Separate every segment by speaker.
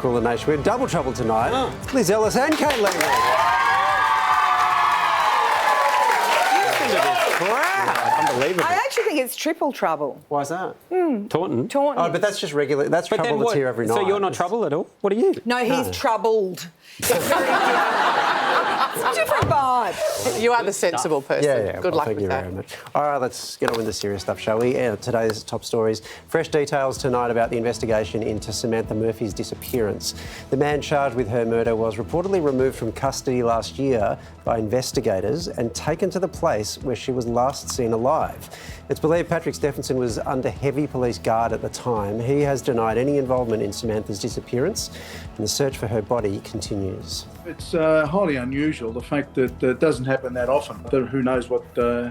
Speaker 1: Cooler Nation. We have double trouble tonight. Liz Ellis and Kate Langley. Unbelievable.
Speaker 2: I actually think it's triple trouble.
Speaker 1: Why is that?
Speaker 3: Taunton.
Speaker 1: Oh, but that's just regular. That's
Speaker 3: But
Speaker 1: trouble that's here every night.
Speaker 3: So you're not trouble at all? What are you?
Speaker 2: No, he's troubled. It's very different vibe.
Speaker 4: You are the sensible person.
Speaker 1: Yeah.
Speaker 4: Good luck
Speaker 1: thank
Speaker 4: with
Speaker 1: you
Speaker 4: that.
Speaker 1: very much. All right, let's get on with the serious stuff, shall we? Today's top stories. Fresh details tonight about the investigation into Samantha Murphy's disappearance. The man charged with her murder was reportedly removed from custody last year by investigators and taken to the place where she was last seen alive. It's believed Patrick Stephenson was under heavy police guard at the time. He has denied any involvement in Samantha's disappearance, and the search for her body continues.
Speaker 5: It's highly unusual, the fact that it doesn't happen that often. Who knows what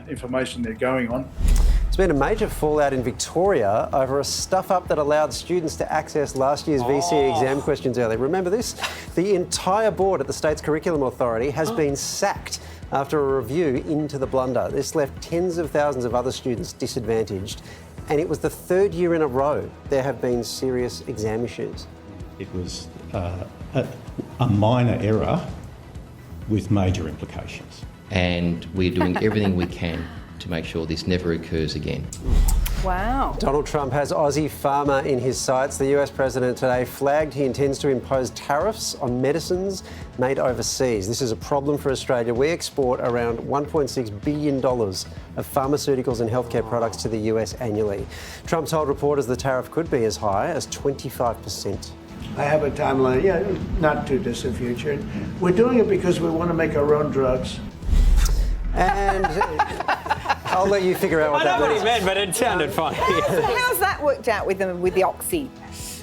Speaker 5: information they're going on.
Speaker 1: There's been a major fallout in Victoria over a stuff-up that allowed students to access last year's VCE exam questions early. Remember this? The entire board at the state's Curriculum Authority has been sacked after a review into the blunder. This left tens of thousands of other students disadvantaged, and it was the third year in a row there have been serious exam issues.
Speaker 6: It was a minor error with major implications.
Speaker 7: And we're doing everything we can to make sure this never occurs again.
Speaker 2: Wow.
Speaker 1: Donald Trump has Aussie pharma in his sights. The US president today flagged he intends to impose tariffs on medicines made overseas. This is a problem for Australia. We export around $1.6 billion of pharmaceuticals and healthcare products to the US annually. Trump told reporters the tariff could be as high as 25%.
Speaker 8: I have a timeline, not too distant future. We're doing it because we want to make our own drugs.
Speaker 1: And I'll let you figure out what that
Speaker 3: I know what
Speaker 1: means.
Speaker 3: he meant, but it sounded funny.
Speaker 2: How's that worked out with them with the Oxy?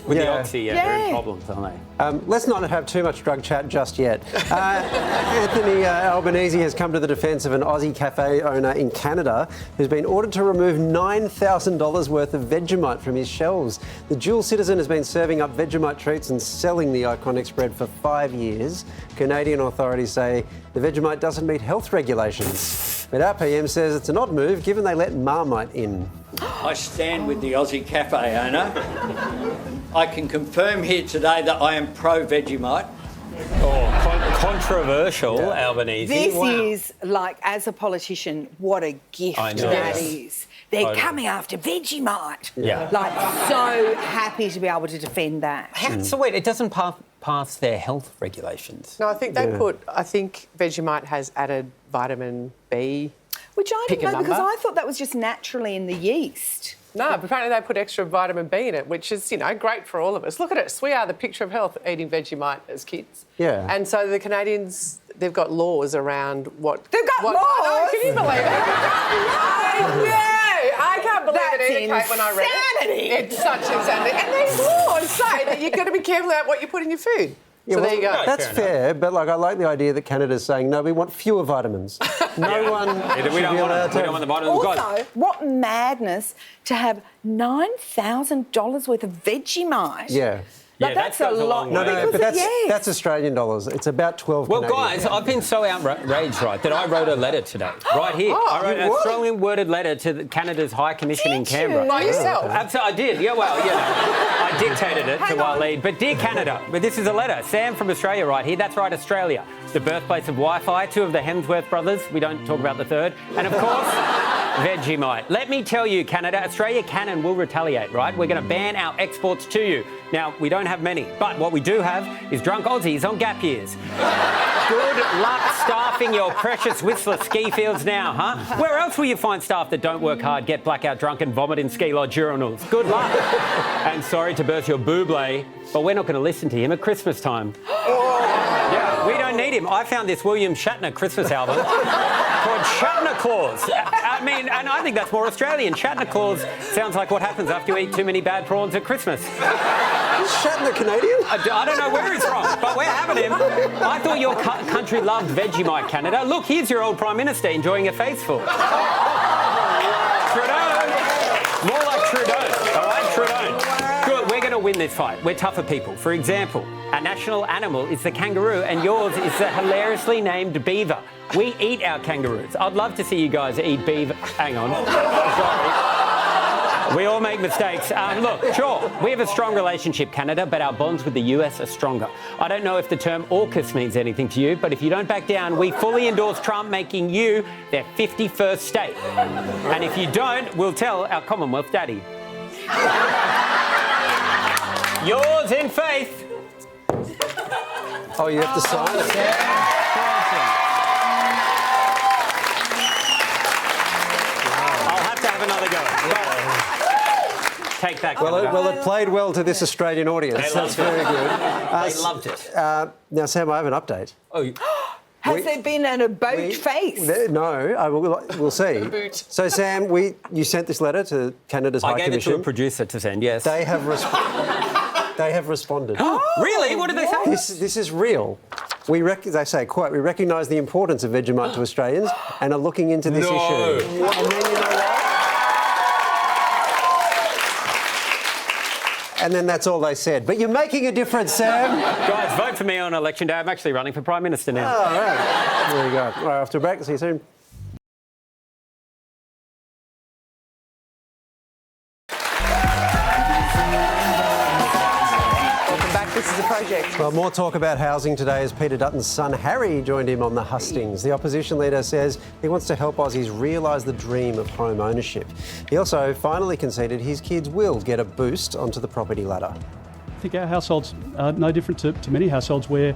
Speaker 3: With the
Speaker 1: Yeah.
Speaker 3: Oxy, they're in problems, aren't they?
Speaker 1: Let's not have too much drug chat just yet. Anthony Albanese has come to the defence of an Aussie cafe owner in Canada who's been ordered to remove $9,000 worth of Vegemite from his shelves. The dual citizen has been serving up Vegemite treats and selling the iconic spread for 5 years. Canadian authorities say the Vegemite doesn't meet health regulations. But our PM says it's an odd move given they let Marmite in.
Speaker 9: I stand with the Aussie cafe owner. I can confirm here today that I am pro-Vegemite.
Speaker 3: Controversial, Albanese.
Speaker 2: This is like, as a politician, what a gift
Speaker 3: I know.
Speaker 2: that
Speaker 3: Yes.
Speaker 2: is. They're coming after Vegemite.
Speaker 3: Yeah.
Speaker 2: Like, so happy to be able to defend that.
Speaker 3: So wait, it doesn't pass their health regulations?
Speaker 4: No, I think they I think Vegemite has added vitamin B.
Speaker 2: Which I
Speaker 4: Pick
Speaker 2: didn't
Speaker 4: a
Speaker 2: know because
Speaker 4: number.
Speaker 2: I thought that was just naturally in the yeast.
Speaker 4: No, but apparently they put extra vitamin B in it, which is, great for all of us. Look at us. We are the picture of health eating Vegemite as kids.
Speaker 1: Yeah.
Speaker 4: And so the Canadians, they've got laws around what...
Speaker 2: They've got laws?
Speaker 4: I know, can you believe it? I can't believe
Speaker 2: That's
Speaker 4: it either, Kate, when I read
Speaker 2: insanity.
Speaker 4: it. It's such insanity. And these laws say that you've got to be careful about what you put in your food.
Speaker 1: Yeah,
Speaker 4: so
Speaker 1: well,
Speaker 4: there you go.
Speaker 1: That's fair, but I like the idea that Canada's saying, no, we want fewer vitamins. No one should
Speaker 3: We don't
Speaker 1: be allowed
Speaker 3: want the vitamins.
Speaker 2: Also, what madness to have $9,000 worth of Vegemite.
Speaker 1: Yeah.
Speaker 2: Like,
Speaker 3: Yeah,
Speaker 2: that's
Speaker 3: that
Speaker 2: a
Speaker 3: goes a
Speaker 2: lot.
Speaker 3: long
Speaker 1: No,
Speaker 3: way.
Speaker 1: no, but
Speaker 2: Because
Speaker 1: that's Australian dollars. It's about 12
Speaker 3: Well,
Speaker 1: Canadian.
Speaker 3: guys, I've been so outraged, right, that I wrote a letter today, right here. I wrote a strongly worded letter to Canada's High Commission in Canberra.
Speaker 4: By yourself?
Speaker 3: Absolutely, I did. Yeah, well, I dictated it to Waleed. But dear Canada, but this is a letter. Sam from Australia right here. That's right, Australia. The birthplace of Wi-Fi, two of the Hemsworth brothers. We don't talk about the third. And, of course, Vegemite. Let me tell you, Canada, Australia can and will retaliate, right? We're going to ban our exports to you. Now, we don't have many, but what we do have is drunk Aussies on gap years. Good luck staffing your precious Whistler ski fields now, huh? Where else will you find staff that don't work hard, get blackout drunk and vomit in ski lodge urinals? Good luck. And sorry to burst your buble, but we're not going to listen to him at Christmas time. Yeah, we don't need him. I found this William Shatner Christmas album called Shatner Claus. I mean, and I think that's more Australian. Shatner Claus sounds like what happens after you eat too many bad prawns at Christmas.
Speaker 1: Is Shatner Canadian?
Speaker 3: I don't know where he's from, but we're having him. I thought your country loved Vegemite, Canada. Look, here's your old Prime Minister enjoying a faceful. Trudeau. More like Trudeau. All right, Trudeau. Good, we're going to win this fight. We're tougher people. For example, our national animal is the kangaroo and yours is the hilariously named beaver. We eat our kangaroos. I'd love to see you guys eat beaver. Hang on. Sorry. We all make mistakes. Look, sure, we have a strong relationship, Canada, but our bonds with the US are stronger. I don't know if the term AUKUS means anything to you, but if you don't back down, we fully endorse Trump making you their 51st state. And if you don't, we'll tell our Commonwealth daddy. Yours in faith.
Speaker 1: Oh, you have to sign it.
Speaker 3: I'll have to have another go. Take that.
Speaker 1: Well, it played well to this Australian audience. That's very good.
Speaker 3: They loved it.
Speaker 1: Now, Sam, I have an update.
Speaker 2: Has there been an about face?
Speaker 1: No, we'll see. So, Sam, you sent this letter to Canada's High Commission.
Speaker 3: I gave it to a producer to send, yes.
Speaker 1: They have responded.
Speaker 3: Really? What did they say?
Speaker 1: This is real. They say, quote, we recognise the importance of Vegemite to Australians and are looking into this issue. And then you know what? And then that's all they said. But you're making a difference, Sam.
Speaker 3: Guys, vote for me on election day. I'm actually running for Prime Minister now.
Speaker 1: Oh, right. There you go. All right, after a break. See you soon.
Speaker 4: This is a project.
Speaker 1: Well, more talk about housing today as Peter Dutton's son Harry joined him on the hustings. The opposition leader says he wants to help Aussies realise the dream of home ownership. He also finally conceded his kids will get a boost onto the property ladder.
Speaker 10: I think our households are no different to many households where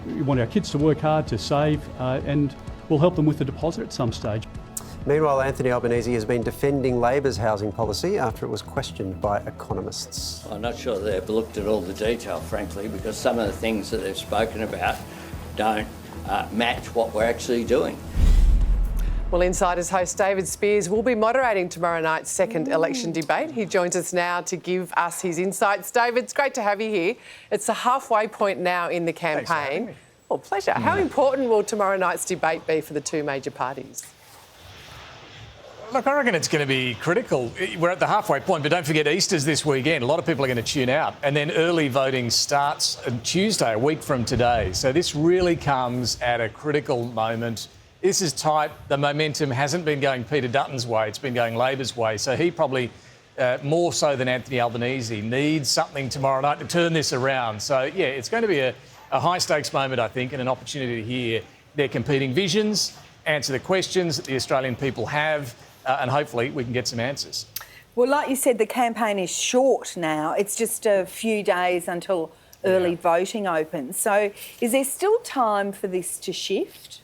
Speaker 10: we want our kids to work hard, to save, and we'll help them with the deposit at some stage.
Speaker 1: Meanwhile, Anthony Albanese has been defending Labor's housing policy after it was questioned by economists.
Speaker 9: I'm not sure they've looked at all the detail, frankly, because some of the things that they've spoken about don't match what we're actually doing.
Speaker 4: Well, Insider's host David Spears will be moderating tomorrow night's second election debate. He joins us now to give us his insights. David, it's great to have you here. It's the halfway point now in the campaign. Well, pleasure. How important will tomorrow night's debate be for the two major parties?
Speaker 11: Look, I reckon it's going to be critical. We're at the halfway point, but don't forget Easter's this weekend. A lot of people are going to tune out. And then early voting starts on Tuesday, a week from today. So this really comes at a critical moment. This is tight. The momentum hasn't been going Peter Dutton's way. It's been going Labor's way. So he probably, more so than Anthony Albanese, needs something tomorrow night to turn this around. So, yeah, it's going to be a high-stakes moment, I think, and an opportunity to hear their competing visions, answer the questions that the Australian people have, and hopefully we can get some answers.
Speaker 2: Well, like you said, the campaign is short now. It's just a few days until early voting opens. So is there still time for this to shift?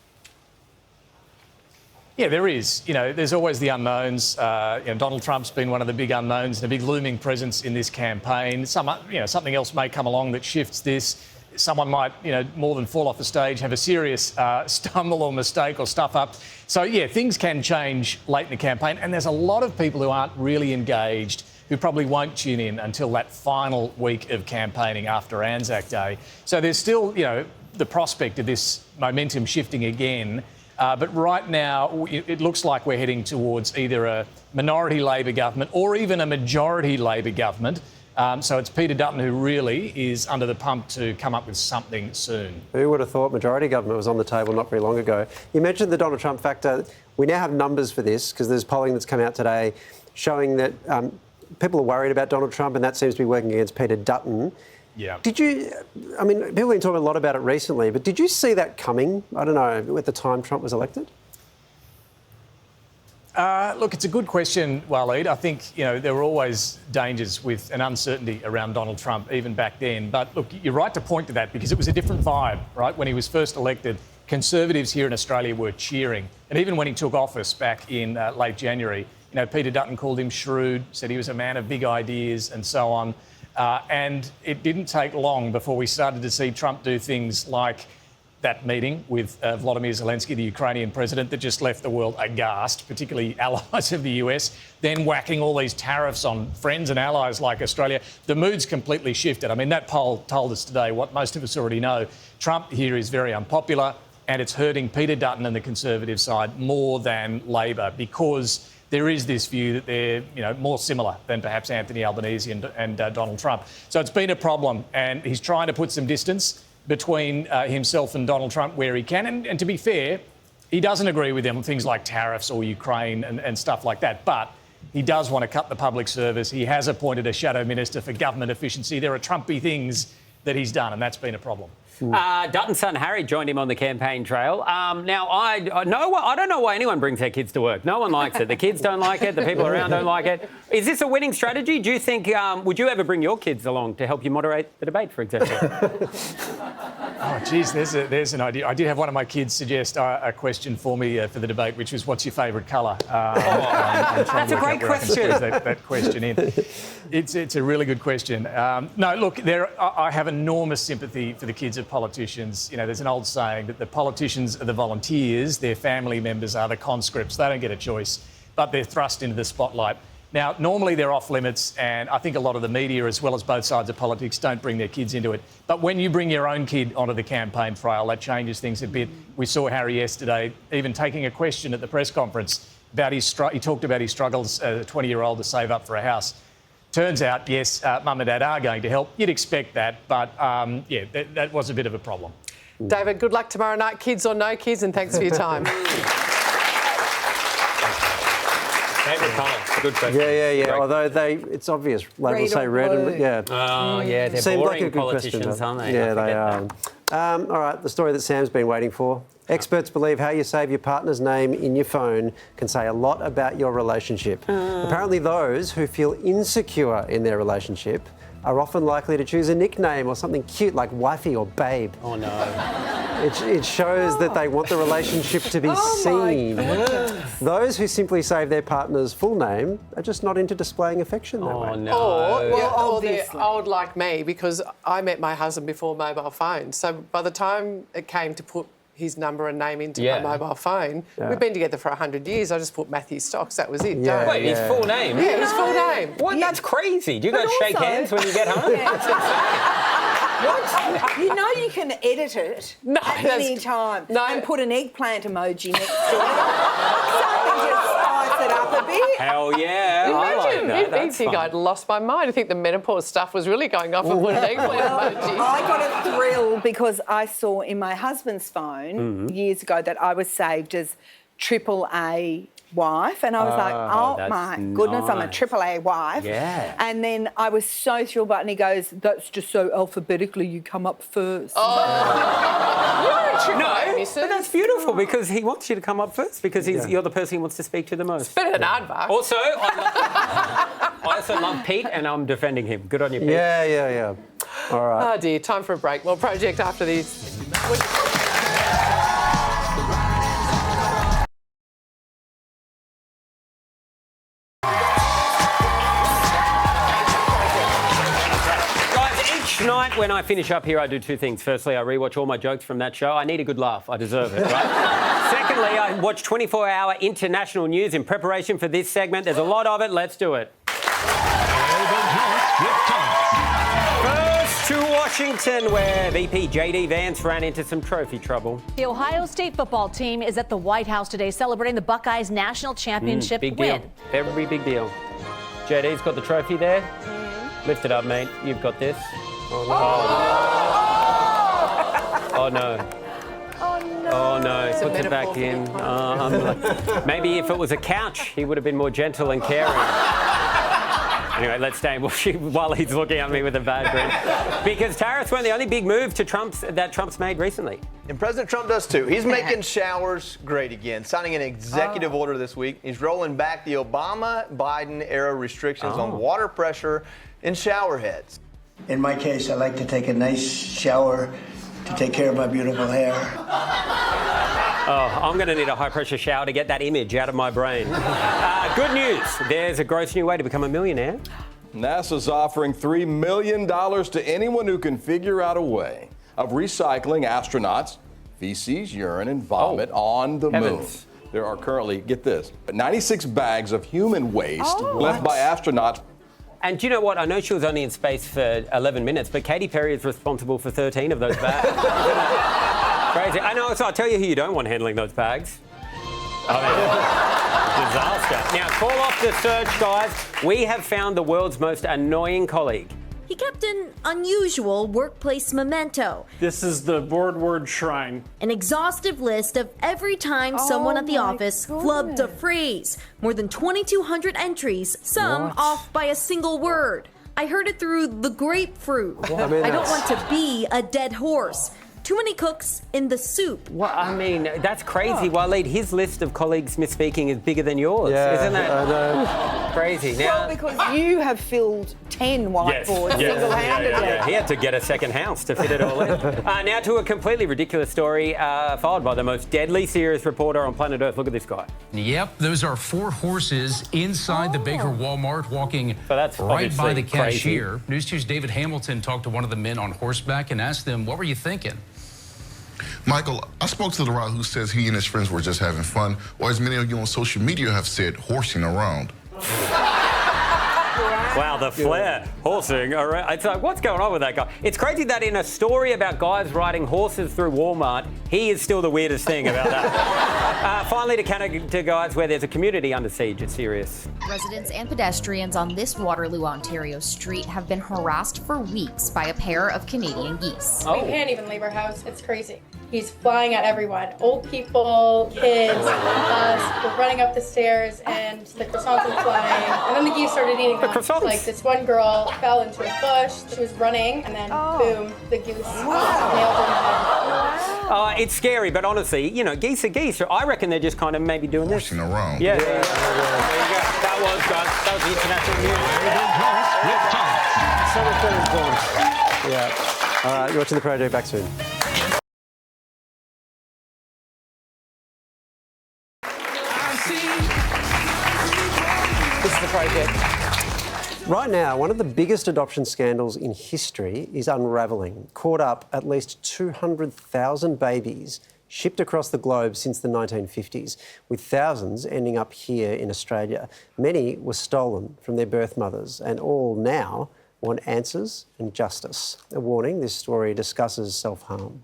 Speaker 11: Yeah, there is. You know, there's always the unknowns. Donald Trump's been one of the big unknowns and a big looming presence in this campaign. Something else may come along that shifts this. Someone might, more than fall off the stage, have a serious stumble or mistake or stuff up. So, yeah, things can change late in the campaign. And there's a lot of people who aren't really engaged who probably won't tune in until that final week of campaigning after Anzac Day. So there's still, the prospect of this momentum shifting again. But right now, it looks like we're heading towards either a minority Labor government or even a majority Labor government. So it's Peter Dutton who really is under the pump to come up with something soon. Who
Speaker 1: would have thought majority government was on the table not very long ago? You mentioned the Donald Trump factor. We now have numbers for this because there's polling that's come out today showing that people are worried about Donald Trump and that seems to be working against Peter Dutton.
Speaker 11: Yeah.
Speaker 1: People have been talking a lot about it recently, but did you see that coming? I don't know, at the time Trump was elected?
Speaker 11: Look, it's a good question, Waleed. I think, there were always dangers with an uncertainty around Donald Trump, even back then. But look, you're right to point to that because it was a different vibe, right? When he was first elected, Conservatives here in Australia were cheering. And even when he took office back in late January, Peter Dutton called him shrewd, said he was a man of big ideas and so on. And it didn't take long before we started to see Trump do things like that meeting with Volodymyr Zelensky, the Ukrainian president, that just left the world aghast, particularly allies of the US, then whacking all these tariffs on friends and allies like Australia. The mood's completely shifted. I mean, that poll told us today what most of us already know. Trump here is very unpopular and it's hurting Peter Dutton and the Conservative side more than Labor because there is this view that they're, more similar than perhaps Anthony Albanese and Donald Trump. So it's been a problem and he's trying to put some distance between himself and Donald Trump where he can. And to be fair, he doesn't agree with them on things like tariffs or Ukraine and stuff like that. But He does want to cut the public service. He has appointed a shadow minister for government efficiency. There are Trumpy things that he's done, and that's been a problem.
Speaker 3: Dutton's son Harry joined him on the campaign trail. Now, I don't know why anyone brings their kids to work. No one likes it. The kids don't like it. The people around don't like it. Is this a winning strategy? Do you think, would you ever bring your kids along to help you moderate the debate, for example?
Speaker 11: Oh, geez, there's an idea. I did have one of my kids suggest a question for me for the debate, which was, what's your favourite colour?
Speaker 3: That's a great question.
Speaker 11: That question in. It's a really good question. No, look, I have enormous sympathy for the kids of politicians. You know, there's an old saying that the politicians are the volunteers, their family members are the conscripts. They don't get a choice, but they're thrust into the spotlight. Now, normally they're off limits, and I think a lot of the media, as well as both sides of politics, don't bring their kids into it. But when you bring your own kid onto the campaign trail, that changes things a bit. We saw Harry yesterday even taking a question at the press conference about he talked about his struggles as a 20-year-old to save up for a house. Turns out, yes, Mum and Dad are going to help. You'd expect that, but yeah, that was a bit of a problem.
Speaker 4: David, good luck tomorrow night, kids or no kids, and thanks for your time.
Speaker 3: Favourite colour? Good question.
Speaker 1: Yeah. Although it's obvious. Labels say red and yeah.
Speaker 3: Oh, yeah, they're
Speaker 1: Seems
Speaker 3: boring
Speaker 1: like a good
Speaker 3: politicians,
Speaker 1: question,
Speaker 3: aren't they?
Speaker 1: Yeah, they are. All right, the story that Sam's been waiting for. Experts believe how you save your partner's name in your phone can say a lot about your relationship. Apparently those who feel insecure in their relationship are often likely to choose a nickname or something cute like wifey or babe.
Speaker 3: Oh, no.
Speaker 1: It shows that they want the relationship to be seen. Those who simply save their partner's full name are just not into displaying affection that way.
Speaker 3: No.
Speaker 4: Or they're old like me, because I met my husband before mobile phones. So by the time it came to put his number and name into my mobile phone, we've been together for 100 years. I just put Matthew Stocks, that was it.
Speaker 3: Wait, his full name?
Speaker 4: Yeah, his full name.
Speaker 3: What? Yeah. That's crazy. Do you guys shake hands when you get home?
Speaker 2: What? You know you can edit it at any time and put an eggplant emoji next to it. Something just spice it up a bit.
Speaker 3: Hell yeah.
Speaker 4: Imagine if you think I'd lost my mind. I think the menopause stuff was really going off and put an eggplant emoji.
Speaker 2: I got a thrill because I saw in my husband's phone years ago that I was saved as AAA wife, and I was like, oh my goodness, I'm a AAA wife.
Speaker 3: Yeah.
Speaker 2: And then I was so thrilled by it, and he goes, that's just so alphabetically you come up first.
Speaker 3: But that's beautiful because he wants you to come up first because you're the person he wants to speak to the most.
Speaker 4: It's better than Aardvark.
Speaker 3: Also, I also love Pete, and I'm defending him. Good on you, Pete.
Speaker 1: Yeah. All right.
Speaker 4: Oh dear, time for a break. More Project after this.
Speaker 3: Tonight, when I finish up here, I do two things. Firstly, I rewatch all my jokes from that show. I need a good laugh. I deserve it, right? Secondly, I watch 24-hour international news in preparation for this segment. There's a lot of it. Let's do it. First to Washington, where VP J.D. Vance ran into some trophy trouble.
Speaker 12: The Ohio State football team is at the White House today celebrating the Buckeyes' national championship
Speaker 3: big
Speaker 12: win.
Speaker 3: Deal. Every big deal. J.D.'s got the trophy there. Lift it up, mate. You've got this. Oh, no. Oh, no. Puts it back in. Maybe if it was a couch, he would have been more gentle and caring. Anyway, let's stay while he's looking at me with a bad grin. Because tariffs weren't the only big move that Trump's made recently.
Speaker 13: And President Trump does too. He's making showers great again, signing an executive order this week. He's rolling back the Obama-Biden era restrictions on water pressure in shower heads.
Speaker 8: In my case, I like to take a nice shower to take care of my beautiful hair.
Speaker 3: Oh, I'm going to need a high-pressure shower to get that image out of my brain. Good news. There's a gross new way to become a millionaire.
Speaker 14: NASA's offering $3 million to anyone who can figure out a way of recycling astronauts' feces, urine, and vomit on the moon. There are currently, get this, 96 bags of human waste left by astronauts.
Speaker 3: And do you know what? I know she was only in space for 11 minutes, but Katy Perry is responsible for 13 of those bags. Crazy. I know, so I'll tell you who you don't want handling those bags. Disaster. Now, call off the search, guys. We have found the world's most annoying colleague.
Speaker 15: he kept an unusual workplace memento.
Speaker 16: This is the board shrine.
Speaker 15: An exhaustive list of every time someone at the office flubbed a phrase. More than 2,200 entries, some off by a single word. I heard it through the grapefruit. I don't want to be a dead horse. Too many cooks in the soup.
Speaker 3: Well, I mean, that's crazy, Waleed. His list of colleagues misspeaking is bigger than yours,
Speaker 1: Yeah,
Speaker 3: isn't that crazy? Now,
Speaker 2: Well, because you have filled 10 whiteboards single-handedly.
Speaker 3: Yeah. He had to get a second house to fit it all in. Now to a completely ridiculous story, followed by the most deadly serious reporter on planet Earth. Look at this guy.
Speaker 17: Yep, those are 4 horses inside the Baker Walmart walking right
Speaker 3: obviously
Speaker 17: by the
Speaker 3: crazy.
Speaker 17: cashier. News 2's David Hamilton talked to one of the men on horseback and asked them, what were you thinking?
Speaker 18: Michael, I spoke to the rider who says he and his friends were just having fun, or as many of you on social media have said, horsing around.
Speaker 3: Wow, the flair, horsing around. It's like, what's going on with that guy? It's crazy that in a story about guys riding horses through Walmart, he is still the weirdest thing about that. Finally, to Canada, guys, where there's a community under siege. It's serious.
Speaker 19: Residents and pedestrians on this Waterloo, Ontario street have been harassed for weeks by a pair of Canadian geese.
Speaker 20: We can't even leave our house. It's crazy. He's flying at everyone. Old people, kids, us. We're running up the stairs and the croissants are flying. And then the geese started eating them. Like this one girl fell into a bush. She was running and then boom, the goose nailed her in the head.
Speaker 3: It's scary, but honestly, you know, geese are geese. I reckon they're just kind of maybe doing this.
Speaker 18: Horsing around.
Speaker 3: Yeah, there you go. That was, guys. That was the international news.
Speaker 1: Yeah. All right, you're watching The Project. Back soon.
Speaker 4: This is The Project.
Speaker 1: Right now, one of the biggest adoption scandals in history is unravelling. Caught up at least 200,000 babies shipped across the globe since the 1950s, with thousands ending up here in Australia. Many were stolen from their birth mothers, and all now want answers and justice. A warning, this story discusses self-harm.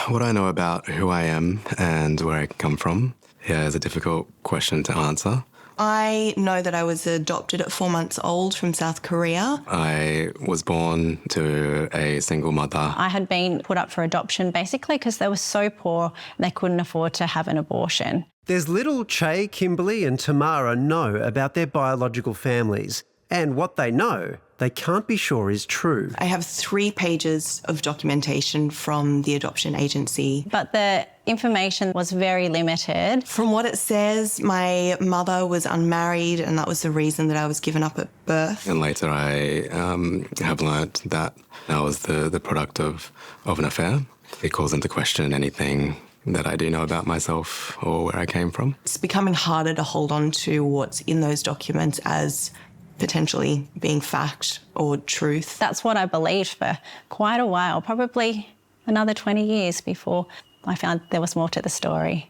Speaker 21: What I know about who I am and where I come from, is a difficult question to answer.
Speaker 22: I know that I was adopted at 4 months old from South Korea.
Speaker 21: I was born to a single mother.
Speaker 23: I had been put up for adoption basically because they were so poor they couldn't afford to have an abortion.
Speaker 1: There's little Chae, Kimberly and Tamara know about their biological families, and what they know, they can't be sure is true.
Speaker 22: I have 3 pages of documentation from the adoption agency.
Speaker 23: But the information was very limited.
Speaker 22: From what it says, my mother was unmarried and that was the reason that I was given up at birth.
Speaker 21: And later I have learnt that I was the product of an affair. It calls into question anything that I do know about myself or where I came from.
Speaker 22: It's becoming harder to hold on to what's in those documents as potentially being fact or truth.
Speaker 23: That's what I believed for quite a while, probably another 20 years before I found there was more to the story.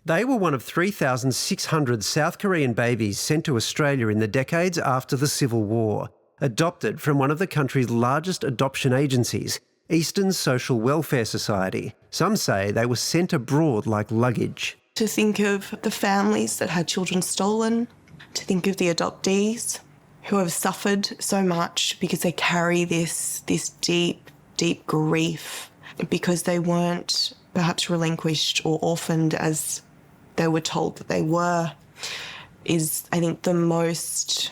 Speaker 1: They were one of 3,600 South Korean babies sent to Australia in the decades after the Civil War, adopted from one of the country's largest adoption agencies, Eastern Social Welfare Society. Some say they were sent abroad like luggage.
Speaker 22: To think of the families that had children stolen, to think of the adoptees who have suffered so much because they carry this deep, deep grief because they weren't perhaps relinquished or orphaned as they were told that they were, is, I think, the most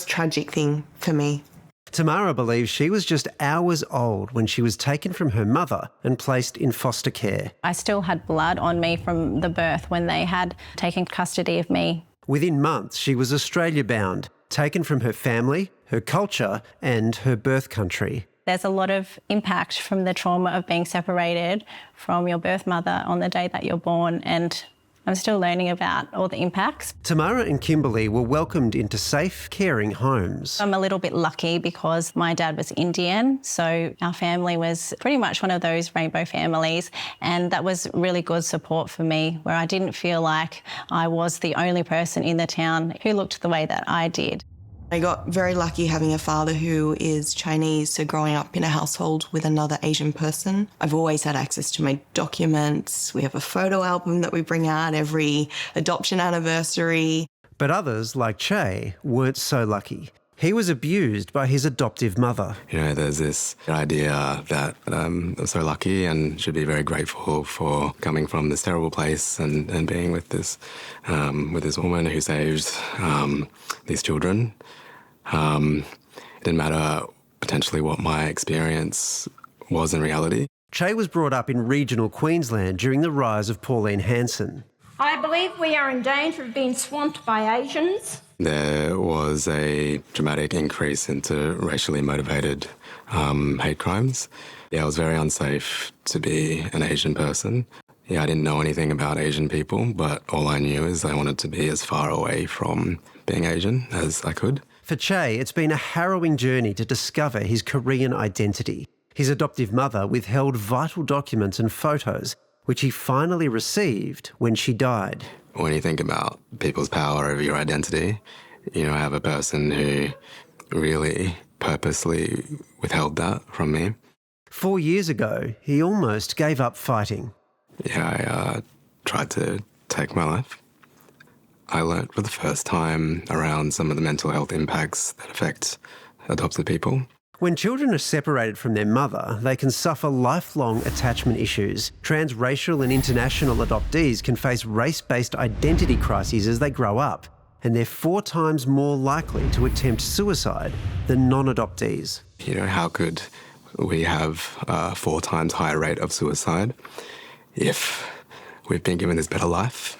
Speaker 22: tragic thing for me.
Speaker 1: Tamara believes she was just hours old when she was taken from her mother and placed in foster care.
Speaker 23: I still had blood on me from the birth when they had taken custody of me.
Speaker 1: Within months, she was Australia-bound, taken from her family, her culture and her birth country.
Speaker 23: There's a lot of impact from the trauma of being separated from your birth mother on the day that you're born, and I'm still learning about all the impacts.
Speaker 1: Tamara and Kimberly were welcomed into safe, caring homes.
Speaker 23: I'm a little bit lucky because my dad was Indian, so our family was pretty much one of those rainbow families, and that was really good support for me, where I didn't feel like I was the only person in the town who looked the way that I did.
Speaker 22: I got very lucky having a father who is Chinese, so growing up in a household with another Asian person. I've always had access to my documents. We have a photo album that we bring out every adoption anniversary.
Speaker 1: But others, like Chae, weren't so lucky. He was abused by his adoptive mother.
Speaker 21: You know, there's this idea that I'm so lucky and should be very grateful for coming from this terrible place and being with this woman who saved these children. It didn't matter potentially what my experience was in reality.
Speaker 1: Chae was brought up in regional Queensland during the rise of Pauline Hanson.
Speaker 5: I believe we are in danger of being swamped by Asians.
Speaker 21: There was a dramatic increase into racially motivated hate crimes. Yeah, it was very unsafe to be an Asian person. Yeah, I didn't know anything about Asian people, but all I knew is I wanted to be as far away from being Asian as I could.
Speaker 1: For Chae, it's been a harrowing journey to discover his Korean identity. His adoptive mother withheld vital documents and photos, which he finally received when she died.
Speaker 21: When you think about people's power over your identity, you know, I have a person who really purposely withheld that from me.
Speaker 1: 4 years ago, he almost gave up fighting.
Speaker 21: Yeah, I tried to take my life. I learnt for the first time around some of the mental health impacts that affect adopted people.
Speaker 1: When children are separated from their mother, they can suffer lifelong attachment issues. Transracial and international adoptees can face race-based identity crises as they grow up, and they're 4 times more likely to attempt suicide than non-adoptees.
Speaker 21: You know, how could we have a 4 times higher rate of suicide if we've been given this better life?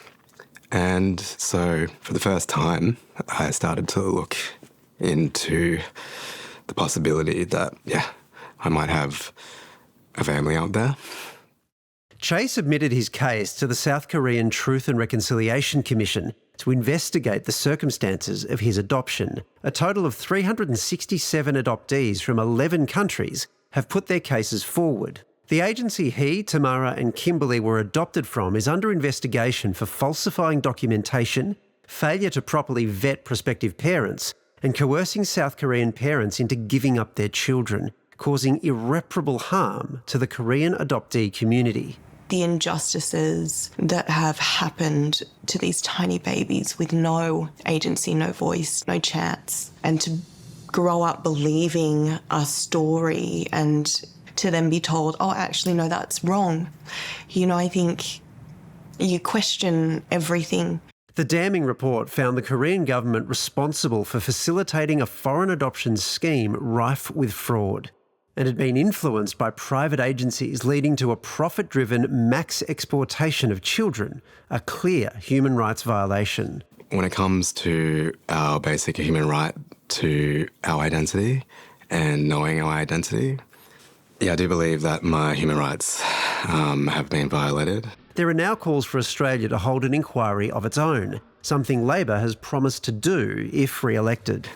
Speaker 21: And so, for the first time, I started to look into the possibility that, I might have a family out there.
Speaker 1: Chae submitted his case to the South Korean Truth and Reconciliation Commission to investigate the circumstances of his adoption. A total of 367 adoptees from 11 countries have put their cases forward. The agency he, Tamara and Kimberly were adopted from is under investigation for falsifying documentation, failure to properly vet prospective parents, and coercing South Korean parents into giving up their children, causing irreparable harm to the Korean adoptee community.
Speaker 22: The injustices that have happened to these tiny babies with no agency, no voice, no chance, and to grow up believing a story and to then be told, oh, actually, no, that's wrong. You know, I think you question everything.
Speaker 1: The damning report found the Korean government responsible for facilitating a foreign adoption scheme rife with fraud, and had been influenced by private agencies, leading to a profit-driven mass exportation of children, a clear human rights violation.
Speaker 21: When it comes to our basic human right to our identity and knowing our identity, I do believe that my human rights have been violated.
Speaker 1: There are now calls for Australia to hold an inquiry of its own, something Labor has promised to do if re-elected.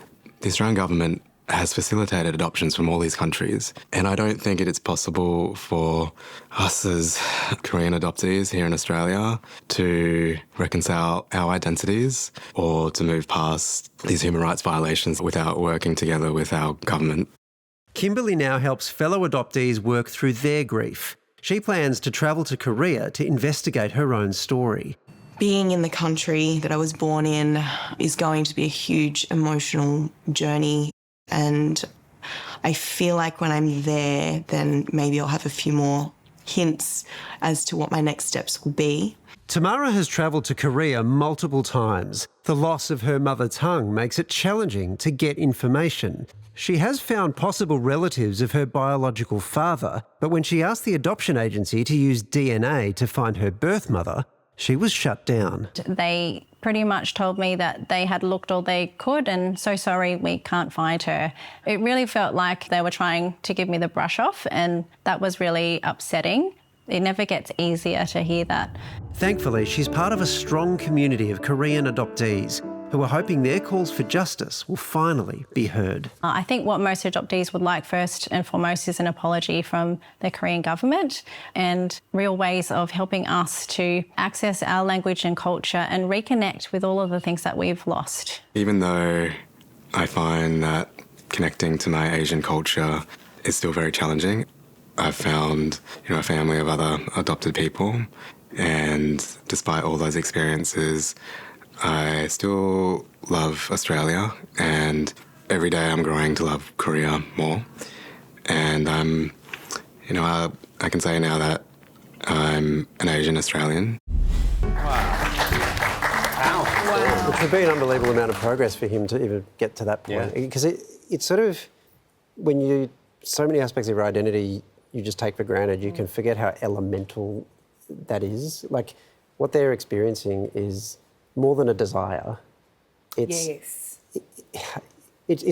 Speaker 21: The Australian government has facilitated adoptions from all these countries, and I don't think it is possible for us as Korean adoptees here in Australia to reconcile our identities or to move past these human rights violations without working together with our government.
Speaker 1: Kimberly now helps fellow adoptees work through their grief. She plans to travel to Korea to investigate her own story.
Speaker 22: Being in the country that I was born in is going to be a huge emotional journey, and I feel like when I'm there, then maybe I'll have a few more hints as to what my next steps will be.
Speaker 1: Tamara has travelled to Korea multiple times. The loss of her mother tongue makes it challenging to get information. She has found possible relatives of her biological father, but when she asked the adoption agency to use DNA to find her birth mother, she was shut down.
Speaker 23: They pretty much told me that they had looked all they could and so sorry, we can't find her. It really felt like they were trying to give me the brush off, and that was really upsetting. It never gets easier to hear that.
Speaker 1: Thankfully, she's part of a strong community of Korean adoptees who are hoping their calls for justice will finally be heard.
Speaker 23: I think what most adoptees would like first and foremost is an apology from the Korean government and real ways of helping us to access our language and culture and reconnect with all of the things that we've lost.
Speaker 21: Even though I find that connecting to my Asian culture is still very challenging, I've found, a family of other adopted people, and despite all those experiences, I still love Australia, and every day I'm growing to love Korea more. And I can say now that I'm an Asian Australian.
Speaker 1: Which would be an unbelievable amount of progress for him to even get to that point. Because it's sort of, so many aspects of your identity you just take for granted, you can forget how elemental that is. Like, what they're experiencing is more than a desire. It's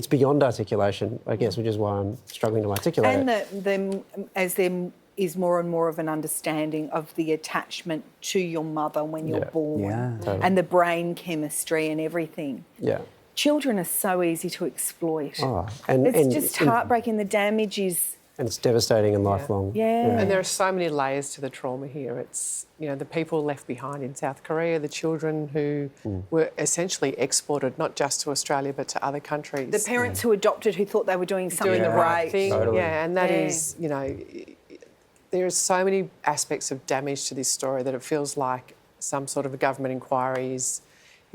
Speaker 1: beyond articulation, I guess, which is why I'm struggling to articulate it.
Speaker 2: And as there is more and more of an understanding of the attachment to your mother when you're born, and the brain chemistry and everything.
Speaker 1: Yeah.
Speaker 2: Children are so easy to exploit.
Speaker 1: And
Speaker 2: it's just heartbreaking. The damage is...
Speaker 1: And it's devastating and lifelong.
Speaker 4: And there are so many layers to the trauma here. It's, the people left behind in South Korea, the children who were essentially exported, not just to Australia, but to other countries.
Speaker 2: The parents who adopted who thought they were doing something
Speaker 4: the right thing.
Speaker 1: Totally.
Speaker 4: And that is, there are so many aspects of damage to this story that it feels like some sort of a government inquiry is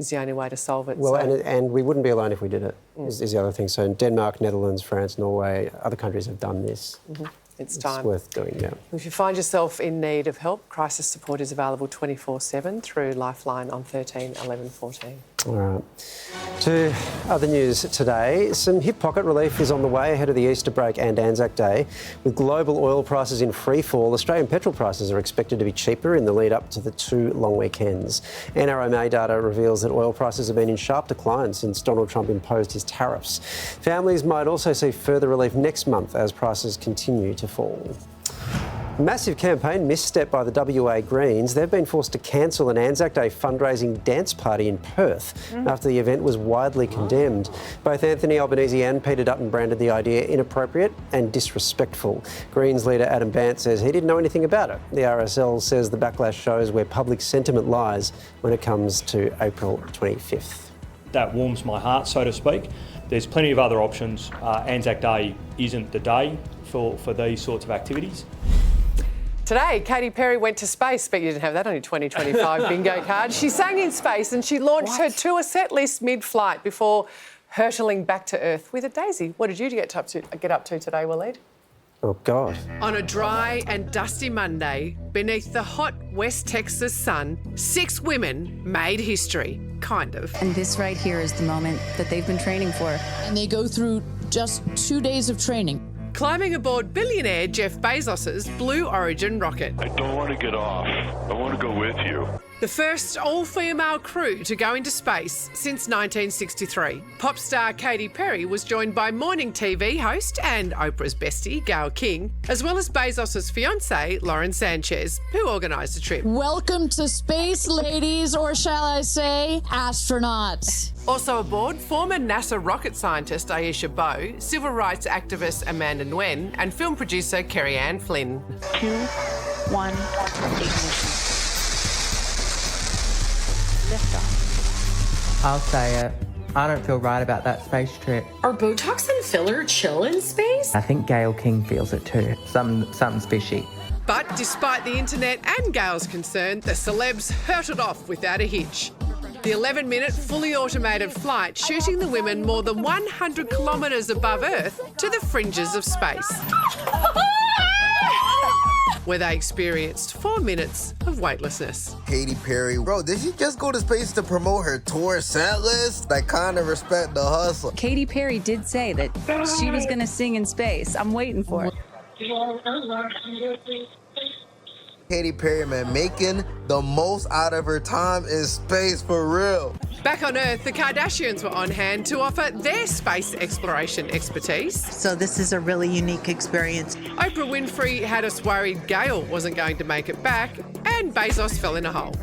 Speaker 4: the only way to solve it.
Speaker 1: Well, and we wouldn't be alone if we did it, is the other thing. So Denmark, Netherlands, France, Norway, other countries have done this.
Speaker 4: It's time.
Speaker 1: It's worth doing,
Speaker 4: If you find yourself in need of help, crisis support is available 24/7 through Lifeline on 13 11 14.
Speaker 1: All right. To other news today, some hip pocket relief is on the way ahead of the Easter break and Anzac Day. With global oil prices in free fall, Australian petrol prices are expected to be cheaper in the lead up to the 2 long weekends. NRMA data reveals that oil prices have been in sharp decline since Donald Trump imposed his tariffs. Families might also see further relief next month as prices continue to fall. Massive campaign misstep by the WA Greens. They've been forced to cancel an Anzac Day fundraising dance party in Perth after the event was widely condemned. Both Anthony Albanese and Peter Dutton branded the idea inappropriate and disrespectful. Greens leader Adam Bant says he didn't know anything about it. The RSL says the backlash shows where public sentiment lies when it comes to April 25th.
Speaker 6: That warms my heart, so to speak. There's plenty of other options. Anzac Day isn't the day for these sorts of activities.
Speaker 4: Today, Katy Perry went to space, but you didn't have that on your 2025 bingo card. She sang in space and she launched her tour set list mid-flight before hurtling back to Earth with a daisy. What did you get up to today, Waleed?
Speaker 1: Oh, God.
Speaker 4: On a dry and dusty Monday, beneath the hot West Texas sun, 6 women made history, kind of.
Speaker 7: And this right here is the moment that they've been training for. And they go through just 2 days of training.
Speaker 4: Climbing aboard billionaire Jeff Bezos' Blue Origin rocket.
Speaker 10: I don't want to get off. I want to go with you.
Speaker 4: The first all-female crew to go into space since 1963. Pop star Katy Perry was joined by morning TV host and Oprah's bestie, Gayle King, as well as Bezos' fiancée, Lauren Sanchez, who organised the trip.
Speaker 7: Welcome to space, ladies, or shall I say, astronauts.
Speaker 4: Also aboard, former NASA rocket scientist Aisha Bowe, civil rights activist Amanda Nguyen, and film producer Kerry Ann Flynn.
Speaker 7: 2, 1, ignition.
Speaker 24: I'll say it. I don't feel right about that space trip.
Speaker 25: Are Botox and filler chill in space?
Speaker 24: I think Gayle King feels it too. Something's fishy.
Speaker 4: But despite the internet and Gayle's concern, the celebs hurtled off without a hitch. The 11-minute fully automated flight shooting the women more than 100 kilometres above Earth to the fringes of space, where they experienced 4 minutes of weightlessness.
Speaker 26: Katy Perry, bro, did she just go to space to promote her tour set list? I kind of respect the hustle.
Speaker 7: Katy Perry did say that she was going to sing in space. I'm waiting for it.
Speaker 26: Katy Perry, man, making the most out of her time in space for real.
Speaker 4: Back on Earth, the Kardashians were on hand to offer their space exploration expertise.
Speaker 27: So this is a really unique experience.
Speaker 4: Oprah Winfrey had us worried Gayle wasn't going to make it back, and Bezos fell in a hole.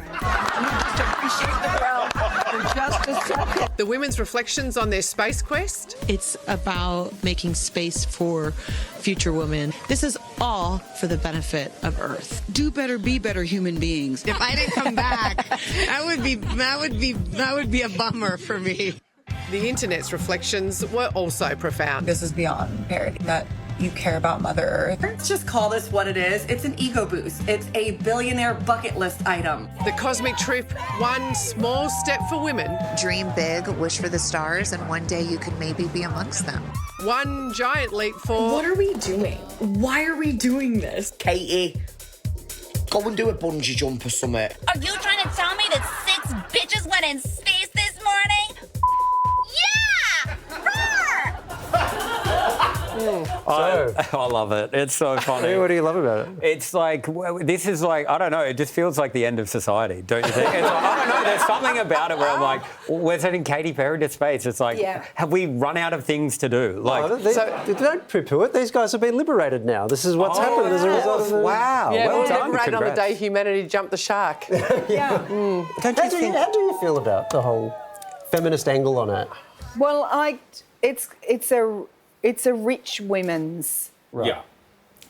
Speaker 4: The women's reflections on their space quest.
Speaker 27: It's about making space for future women. This is all for the benefit of Earth. Do better, be better human beings. If I didn't come back, that would be a bummer for me.
Speaker 4: The internet's reflections were also profound.
Speaker 27: This is beyond parody. That
Speaker 8: you care about Mother Earth.
Speaker 9: Let's just call this what it is. It's an ego boost. It's a billionaire bucket list item.
Speaker 4: The cosmic trip, one small step for women.
Speaker 11: Dream big, wish for the stars, and one day you could maybe be amongst them.
Speaker 4: One giant leap for...
Speaker 9: What are we doing? Why are we doing this?
Speaker 12: Katie, go and do a bungee jump or something.
Speaker 13: Are you trying to tell me that 6 bitches went in space this morning? Yeah!
Speaker 3: I love it. It's so funny.
Speaker 1: What do you love about it?
Speaker 3: It's like, this is like, I don't know, it just feels like the end of society, don't you think? It's like, I don't know, there's something about it where I'm like, we're sending Katy Perry to space. It's like, have we run out of things to do? Like,
Speaker 1: don't poo-poo it. These guys have been liberated now. This is what's happened as a result of the...
Speaker 3: Wow.
Speaker 4: Yeah,
Speaker 3: well
Speaker 4: we
Speaker 3: done.
Speaker 4: liberated on the day humanity jumped the shark.
Speaker 1: How do you feel about the whole feminist angle on it?
Speaker 2: Well, it's a rich women's.
Speaker 3: Yeah.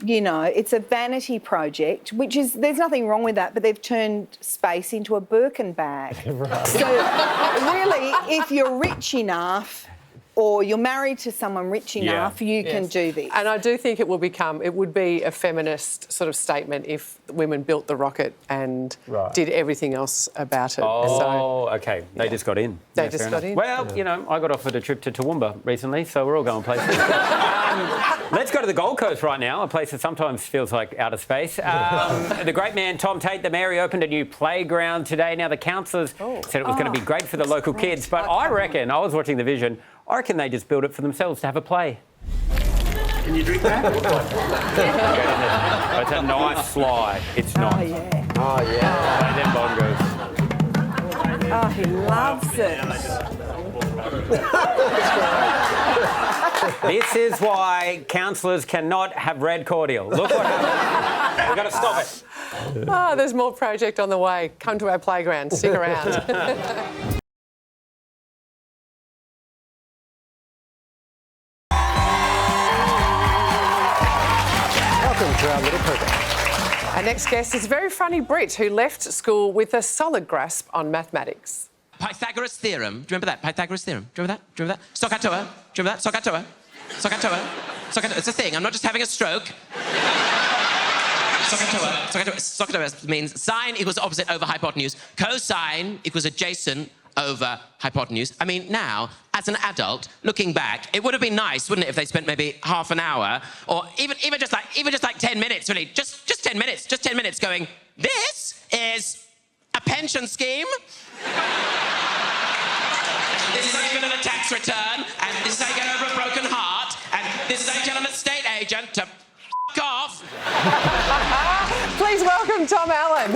Speaker 2: You know, it's a vanity project, which is, there's nothing wrong with that, but they've turned space into a Birkin bag.
Speaker 1: Right.
Speaker 2: So really, if you're rich enough or you're married to someone rich enough, you can do this.
Speaker 4: And I do think it would be a feminist sort of statement if women built the rocket and did everything else about it.
Speaker 3: Okay. They just got in.
Speaker 4: They just got in.
Speaker 3: Well, you know, I got offered a trip to Toowoomba recently, so we're all going places. Let's go to the Gold Coast right now, a place that sometimes feels like outer space. The great man, Tom Tate, the Mary, opened a new playground today. Now, the councillors said it was going to be great for the local kids, but I reckon, I was watching the vision, I reckon they just built it for themselves to have a play.
Speaker 14: Can you drink that?
Speaker 3: It's a nice slide. It's nice.
Speaker 2: Oh, yeah.
Speaker 1: Oh, yeah.
Speaker 3: Play them bongos.
Speaker 2: Oh, he loves it.
Speaker 3: This is why councillors cannot have red cordial. Look what happened. We've got to stop it.
Speaker 4: Oh, there's more project on the way. Come to our playground. Stick around.
Speaker 1: Welcome to our little program.
Speaker 4: Our next guest is a very funny Brit who left school with a solid grasp on mathematics.
Speaker 16: Pythagoras theorem. Do you remember that? Pythagoras theorem. Do you remember that? Do you remember that? Stockatoa. Do you remember that? Stockatoa. Stockatoa. Stockatoa. It's a thing. I'm not just having a stroke. Stockatoa. Stockatoa means sine equals opposite over hypotenuse. Cosine equals adjacent over hypotenuse. I mean, now, as an adult, looking back, it would have been nice, wouldn't it, if they spent maybe half an hour or even just like 10 minutes, really, just 10 minutes going, this is a pension scheme. This is how you get on a tax return, and this is how you get over a broken heart, and this is how you get an estate agent to f*** off.
Speaker 4: Please welcome Tom Allen.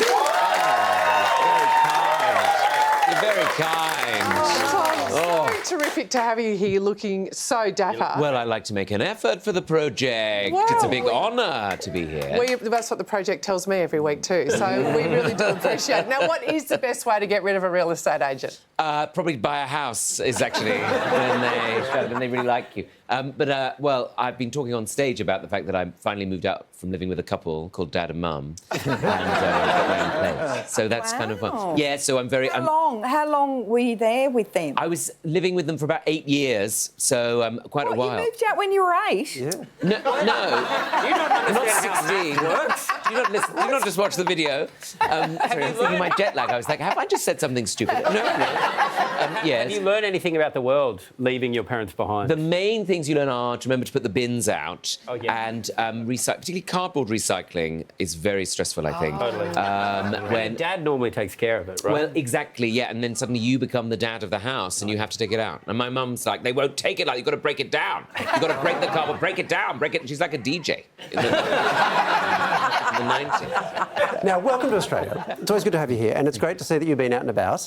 Speaker 16: You're very kind.
Speaker 4: Tom, so terrific to have you here looking so dapper.
Speaker 16: Well, I like to make an effort for the project.
Speaker 4: Well,
Speaker 16: it's a big honour to be here.
Speaker 4: That's what the project tells me every week too, so we really do appreciate it. Now, what is the best way to get rid of a real estate agent?
Speaker 16: Probably buy a house is actually when they really like you. Well, I've been talking on stage about the fact that I finally moved out from living with a couple called Dad and Mum, and got my own place. So that's kind of fun. Yeah. So I'm very.
Speaker 2: How long were you there with them?
Speaker 16: I was living with them for about 8 years, so quite a while.
Speaker 2: You moved out when you were 8?
Speaker 16: Yeah. No. You don't understand how 16.
Speaker 3: Works.
Speaker 16: Do you not just watch the video? Sorry, I was thinking my jet lag. I was like, have I just said something stupid? No. Yes.
Speaker 3: Have you learned anything about the world leaving your parents behind?
Speaker 16: The main things you learn are to remember to put the bins out.
Speaker 3: Oh, yeah.
Speaker 16: And particularly cardboard recycling is very stressful, I think.
Speaker 3: Totally.
Speaker 16: When
Speaker 3: Dad normally takes care of it, right?
Speaker 16: Well, exactly, yeah. And then suddenly you become the dad of the house and you have to take it out. And my mum's like, they won't take it, like, you've got to break it down. You've got to break the cardboard, break it down, break it. And she's like a DJ in the 90s.
Speaker 1: Now, welcome to Australia. It's always good to have you here, and it's great to see that you've been out and about,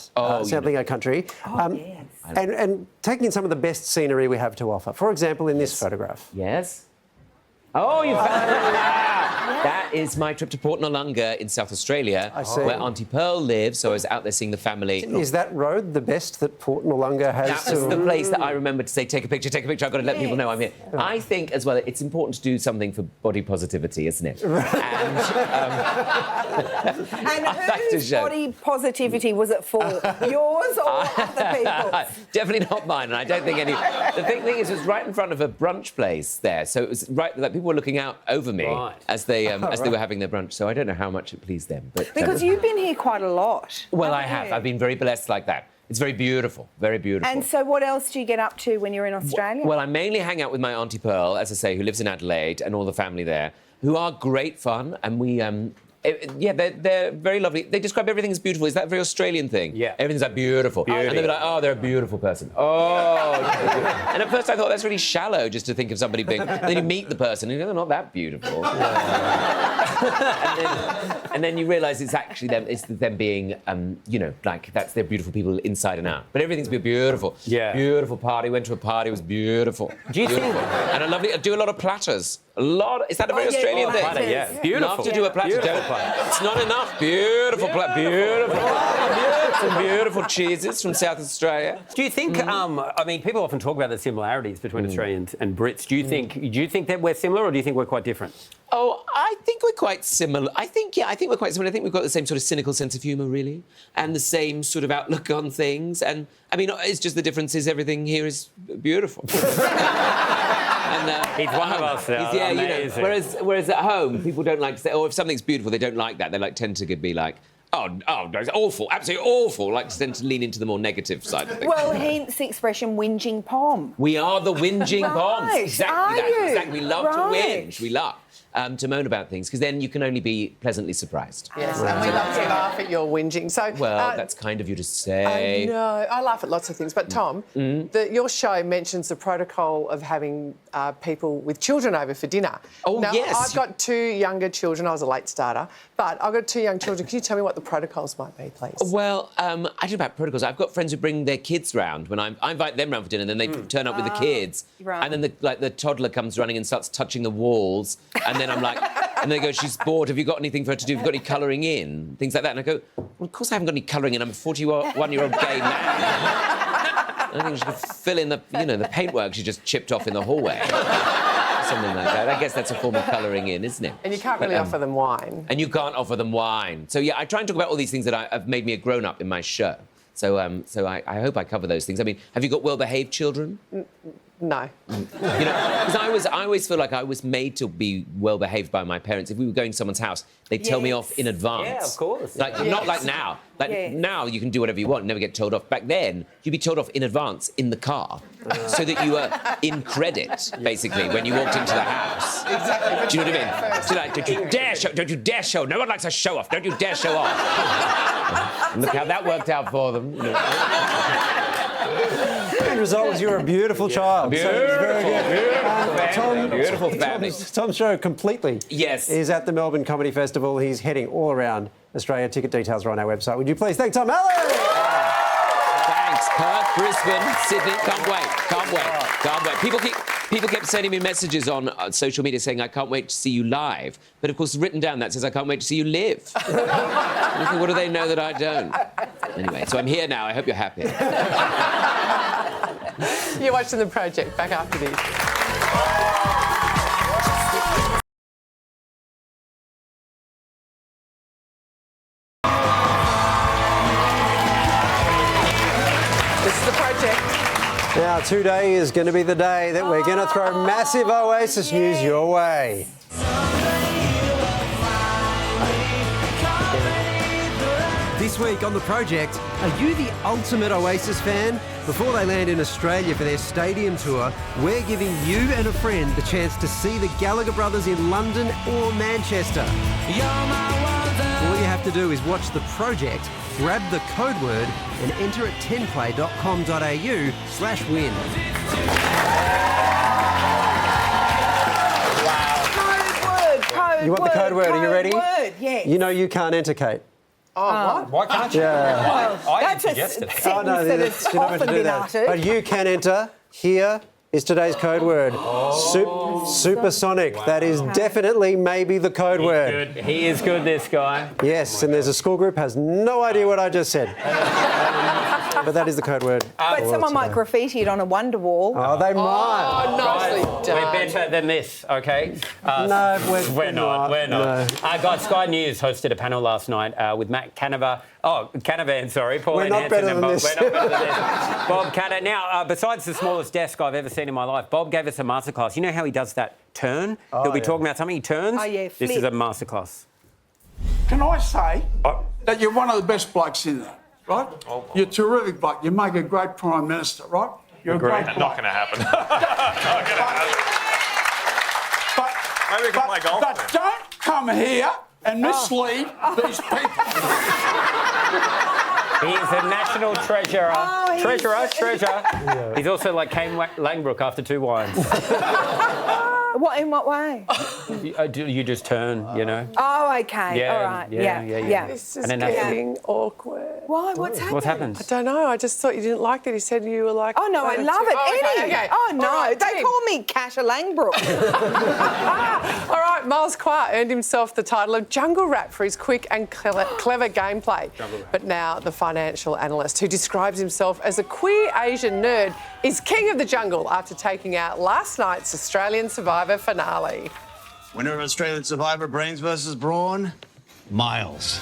Speaker 1: sampling our country.
Speaker 2: Yes.
Speaker 1: And taking in some of the best scenery we have to offer. For example, in this photograph.
Speaker 16: Yes. Oh, you found it! That is my trip to Port Noarlunga in South Australia, where Auntie Pearl lives. So I was out there seeing the family.
Speaker 1: Is that road the best that Port Noarlunga has?
Speaker 16: That was the place that I remember to say, take a picture, take a picture. I've got to let people know I'm here. I think, as well, it's important to do something for body positivity, isn't it?
Speaker 2: And whose body positivity was it for? Yours or other people's?
Speaker 16: Definitely not mine, and I don't think any... The thing is, it was right in front of a brunch place there, so it was right... Like, people were looking out over me as they were having their brunch, so I don't know how much it pleased them. But
Speaker 2: because you've been here quite a lot.
Speaker 16: Well, I have. I've been very blessed like that. It's very beautiful, very beautiful.
Speaker 2: And so what else do you get up to when you're in Australia?
Speaker 16: Well, I mainly hang out with my Auntie Pearl, as I say, who lives in Adelaide, and all the family there, who are great fun, and we... they're very lovely. They describe everything as beautiful. Is that a very Australian thing? Yeah. Everything's like beautiful. And they'll be like, oh, they're a beautiful person. Oh. And at first I thought that's really shallow just to think of somebody being... Then you meet the person and you go, they're not that beautiful. and then you realise it's actually them, it's them being, like, they're beautiful people inside and out. But everything's beautiful. Yeah. Beautiful party. Went to a party, it was beautiful.
Speaker 3: Do you think...
Speaker 16: And I do a lot of platters. A lot. Is that a very Australian thing?
Speaker 3: Platter, yeah. Beautiful.
Speaker 16: Love to do a platter. It's not enough. Beautiful platter. Beautiful. Some beautiful cheeses from South Australia.
Speaker 3: Do you think? I mean, people often talk about the similarities between Australians and Brits. Do you think that we're similar, or do you think we're quite different?
Speaker 16: Oh, I think we're quite similar. I think we're quite similar. I think we've got the same sort of cynical sense of humour, really, and the same sort of outlook on things. And I mean, it's just the difference is everything here is beautiful.
Speaker 3: He's one of us.
Speaker 16: Whereas at home, people don't like to say, oh, if something's beautiful, they don't like that. They tend to be like, oh, it's awful, absolutely awful. Like tend to lean into the more negative side of things.
Speaker 2: Well, hence the expression whinging pom.
Speaker 16: We are the whinging poms. Exactly that. Exactly. We love to whinge. We love to moan about things, because then you can only be pleasantly surprised.
Speaker 4: Yes, and we love to laugh at your whinging. So,
Speaker 16: that's kind of you to say.
Speaker 4: I know. I laugh at lots of things. But, Tom, your show mentions the protocol of having people with children over for dinner.
Speaker 16: Oh,
Speaker 4: now,
Speaker 16: yes.
Speaker 4: I've got 2 younger children. I was a late starter. But I've got 2 young children. Can you tell me what the protocols might be, please?
Speaker 16: Well, I don't know about protocols. I've got friends who bring their kids round. When I invite them round for dinner, and then they turn up with the kids.
Speaker 2: Right.
Speaker 16: And then the toddler comes running and starts touching the walls. And then I'm like... And they go, she's bored, have you got anything for her to do? Have you got any colouring in? Things like that. And I go, well, of course I haven't got any colouring in. I'm a 41-year-old gay man. I think she could fill in the paintwork she just chipped off in the hallway. Something like that. I guess that's a form of colouring in, isn't it?
Speaker 4: And you can't really offer them wine.
Speaker 16: And you can't offer them wine. So, yeah, I try and talk about all these things that have made me a grown-up in my show. So I hope I cover those things. I mean, have you got well-behaved children?
Speaker 4: No.
Speaker 16: Because I always feel like I was made to be well-behaved by my parents. If we were going to someone's house, they'd tell me off in advance.
Speaker 3: Yeah, of course.
Speaker 16: Not like now. Now you can do whatever you want, never get told off. Back then, you'd be told off in advance in the car, so that you were in credit, basically, when you walked into the house.
Speaker 4: Exactly.
Speaker 16: Do you know what I mean? So, like, don't you dare show. No one likes a show off. Don't you dare show off. And look how that worked out for them.
Speaker 1: The end result was you're a beautiful child.
Speaker 16: Beautiful family.
Speaker 1: Tom's show completely is at the Melbourne Comedy Festival. He's heading all around Australia. Ticket details are on our website. Would you please thank Tom Allen?
Speaker 16: Thanks. Perth, Brisbane, Sydney. Can't wait. People kept sending me messages on social media saying, I can't wait to see you live. But, of course, written down that says, I can't wait to see you live. What do they know that I don't? Anyway, so I'm here now. I hope you're happy.
Speaker 4: You're watching The Project. Back after this. This is The Project.
Speaker 1: Now, today is going to be the day that we're going to throw massive Oasis news your way. This week on The Project, are you the ultimate Oasis fan? Before they land in Australia for their stadium tour, we're giving you and a friend the chance to see the Gallagher brothers in London or Manchester. All you have to do is watch The Project, grab the code word and enter at 10play.com.au/win. You want the code word? Are you ready?
Speaker 2: Yes.
Speaker 1: You know you can't enter, Kate.
Speaker 4: Oh, what?
Speaker 3: Why can't you?
Speaker 1: Yeah.
Speaker 3: I suggested it.
Speaker 1: Oh, no,
Speaker 2: that's
Speaker 1: you're not meant to do that. But you can enter. Here is today's code word. Supersonic. That is definitely maybe the code word.
Speaker 3: Good. He is good, this guy.
Speaker 1: Yes, and there's a school group has no idea what I just said. But that is the code word.
Speaker 2: But someone might graffiti it on a wonder wall.
Speaker 1: Oh, they might.
Speaker 4: Oh, nicely done.
Speaker 3: We're better than this, okay?
Speaker 1: No, we're not.
Speaker 3: We're not. Guys, Sky News hosted a panel last night with Matt Canavan. Pauline
Speaker 1: not
Speaker 3: Hanson
Speaker 1: better
Speaker 3: and
Speaker 1: than
Speaker 3: Bob.
Speaker 1: this.
Speaker 3: We're not better than this. Bob Catter. Now, besides the smallest desk I've ever seen in my life, Bob gave us a masterclass. You know how he does that turn? He'll be talking about something, he turns.
Speaker 2: Oh, yeah,
Speaker 3: This is
Speaker 2: flip.
Speaker 3: a masterclass.
Speaker 14: Can I say that you're one of the best blokes in there, right? You're a terrific bloke. You make a great Prime Minister, right? You're a great bloke.
Speaker 10: Not going to happen. Not going to happen. Maybe we can play golf.
Speaker 14: But don't come here and mislead these people.
Speaker 3: He is a national treasurer. Treasure. He's also like Kane Langbrook after 2 wines.
Speaker 2: In what way?
Speaker 3: You just turn, you know.
Speaker 2: Oh, okay. All right. Yeah.
Speaker 4: This is getting awkward.
Speaker 2: Why? What's happened?
Speaker 3: What's happened?
Speaker 4: I don't know. I just thought you didn't like that. He said you were like...
Speaker 2: Oh, no, I love it. Eddie.
Speaker 4: Okay.
Speaker 2: Oh, no.
Speaker 4: All right,
Speaker 2: they
Speaker 4: Tim.
Speaker 2: call me Katia Langbrook.
Speaker 4: All right, Miles Qua earned himself the title of Jungle Rat for his quick and clever gameplay. But now the financial analyst, who describes himself as a queer Asian nerd, is king of the jungle after taking out last night's Australian Survivor finale.
Speaker 5: Winner of Australian Survivor, Brains versus Brawn, Miles.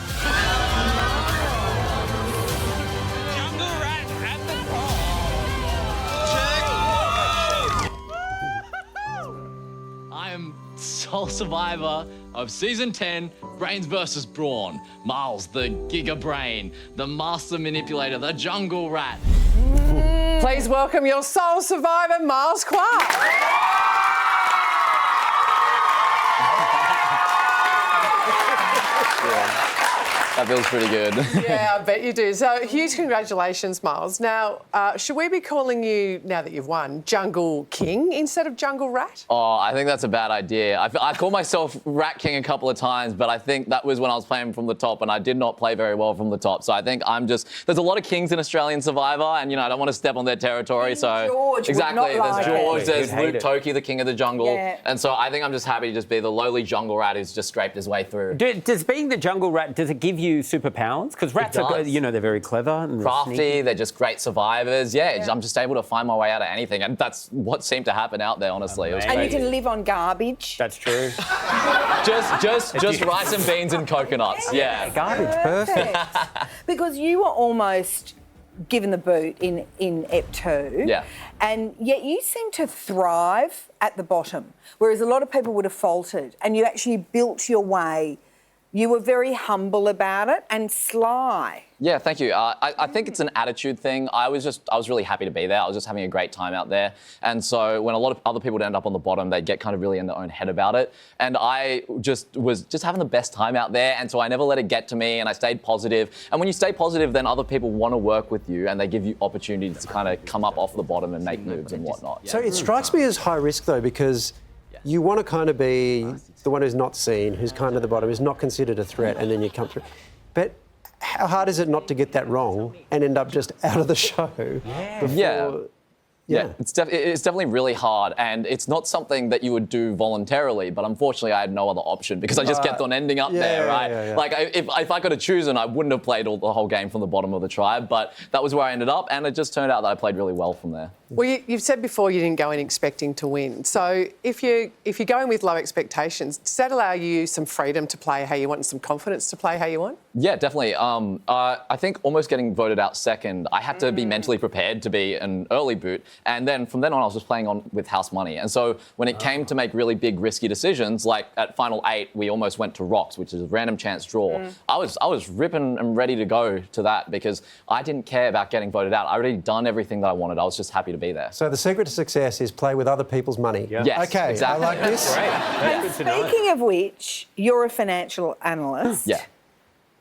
Speaker 8: I am sole survivor of season 10, Brains versus Brawn. Miles, the Giga Brain, the master manipulator, the jungle rat.
Speaker 4: Please welcome your sole survivor, Miles Qua.
Speaker 8: That feels pretty good.
Speaker 4: Yeah, I bet you do. So, huge congratulations, Miles. Now, should we be calling you, now that you've won, Jungle King instead of Jungle Rat?
Speaker 8: Oh, I think that's a bad idea. I called myself Rat King a couple of times, but I think that was when I was playing from the top, and I did not play very well from the top. So I think there's a lot of kings in Australian Survivor, and, I don't want to step on their territory. So
Speaker 2: George
Speaker 8: exactly, there's George, there's Luke
Speaker 3: it.
Speaker 8: Toki, the king of the jungle.
Speaker 2: Yeah.
Speaker 8: And so I think I'm just happy to just be the lowly jungle rat who's just scraped his way through.
Speaker 3: Does being the jungle rat, does it give you superpowers? Because rats are, they're very clever and
Speaker 8: crafty,
Speaker 3: sneaky.
Speaker 8: they're just great survivors. Yeah, I'm just able to find my way out of anything. And that's what seemed to happen out there, honestly. It was
Speaker 2: And
Speaker 8: crazy.
Speaker 2: you can live on garbage.
Speaker 3: That's true.
Speaker 8: just rice and beans and coconuts. Yeah.
Speaker 3: Garbage, perfect.
Speaker 2: Because you were almost given the boot in Ep 2.
Speaker 8: Yeah.
Speaker 2: And yet you seem to thrive at the bottom, whereas a lot of people would have faltered, and you actually built your way. You were very humble about it and sly.
Speaker 8: Yeah, thank you. I think it's an attitude thing. I was really happy to be there. I was just having a great time out there. And so when a lot of other people would end up on the bottom, they get kind of really in their own head about it. And I was having the best time out there. And so I never let it get to me, and I stayed positive. And when you stay positive, then other people want to work with you, and they give you opportunities to kind of come up off the bottom and make moves and whatnot.
Speaker 1: So it strikes me as high risk, though, because you want to kind of be the one who's not seen, who's kind of the bottom, who's not considered a threat, and then you come through. But how hard is it not to get that wrong and end up just out of the show?
Speaker 8: Yeah, it's definitely really hard, and it's not something that you would do voluntarily, but unfortunately I had no other option because I just kept on ending up there, right?
Speaker 1: Yeah.
Speaker 8: Like, if I could have chosen, I wouldn't have played the whole game from the bottom of the tribe, but that was where I ended up, and it just turned out that I played really well from there.
Speaker 4: Well, you've said before you didn't go in expecting to win. So if you're going with low expectations, does that allow you some freedom to play how you want and some confidence to play how you want?
Speaker 8: Yeah, definitely. I think almost getting voted out second, I had to be mentally prepared to be an early boot. And then from then on, I was just playing on with house money. And so when it came to make really big, risky decisions, like at Final 8, we almost went to Rocks, which is a random chance draw. I was ripping and ready to go to that because I didn't care about getting voted out. I already done everything that I wanted. I was just happy to be there.
Speaker 1: So the secret to success is play with other people's money.
Speaker 8: Yeah. Yes,
Speaker 1: okay,
Speaker 8: exactly.
Speaker 1: I like this.
Speaker 2: Speaking of which, you're a financial analyst.
Speaker 8: Yeah.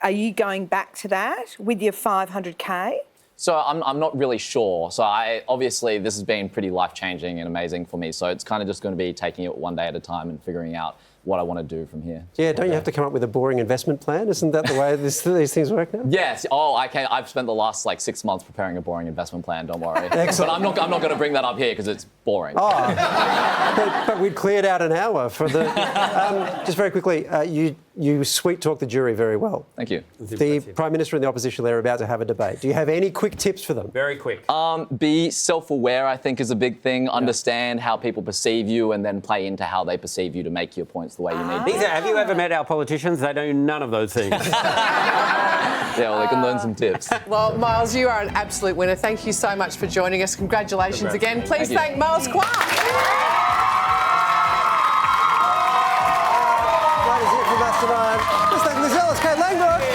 Speaker 2: Are you going back to that with your 500K?
Speaker 8: So I'm not really sure. So obviously this has been pretty life-changing and amazing for me. So it's kind of just going to be taking it one day at a time and figuring out what I want to do from here.
Speaker 1: Yeah, don't you have to come up with a boring investment plan? Isn't that the way these things work now?
Speaker 8: Yes. Oh, I can. I've spent the last 6 months preparing a boring investment plan. Don't worry.
Speaker 1: Excellent.
Speaker 8: But I'm not going to bring that up here because it's boring.
Speaker 1: Oh, but we'd cleared out an hour for the. Just very quickly, you sweet talk the jury very well.
Speaker 8: Thank you.
Speaker 1: The Prime Minister and the opposition are about to have a debate. Do you have any quick tips for them?
Speaker 3: Very quick.
Speaker 8: Be self-aware, I think, is a big thing. Understand how people perceive you and then play into how they perceive you to make your points the way you need.
Speaker 3: Have you ever met our politicians? They do none of those things.
Speaker 8: Yeah, well, they can learn some tips.
Speaker 4: Well, Miles, you are an absolute winner. Thank you so much for joining us. Congratulations again. Please thank Miles Clark.
Speaker 1: That is it from us tonight. Let's thank Liz Ellis, Kate Langford.